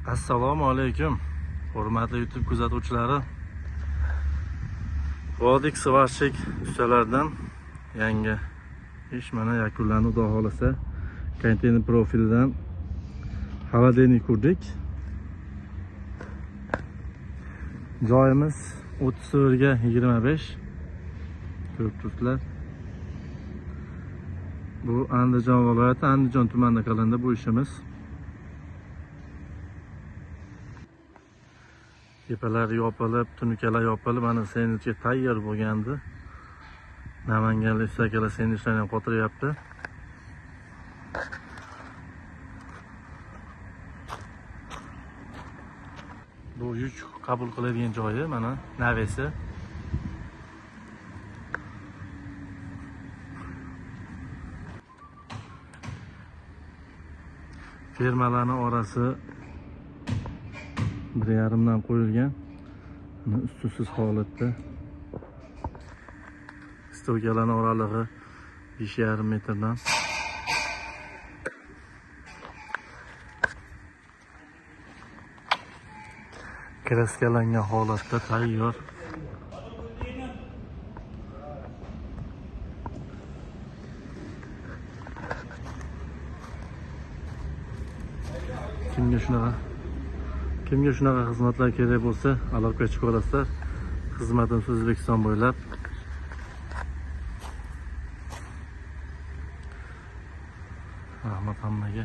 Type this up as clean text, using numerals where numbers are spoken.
Assalomu alaykum, hurmatli YouTube kuzatuvchilari. Vodik svashchik ustalaridan yangi ish mana yakunlandi. Xudo xolasa konteyner profilidan xolodilnik qurdik. Joyimiz 30 ga 25. Ko'rib turibsizlar. Bu Andijon viloyati, Andijon tumanida qilindi bu ishimiz. Tepalar yopilib, tunukalar yopilib, mana sendvichga tayyor bo'lgandi. Namanganlik akalar sendvichlarni ham qotiryapti. Bu yuk qabul qiladigan joyi mana navesi. Fermalarning orasi 1,5 dan qo'yilgan. Ustusiz holatda. Stokalarning oralig'i 5,5 metrdan. Kraskalangan holatda tayyor. Kimga shunaqa xizmatlar kerak bo'lsa, aloqa chiqarasizlar. Xizmatimiz O'zbekiston bo'ylab. Rahmat hammaga.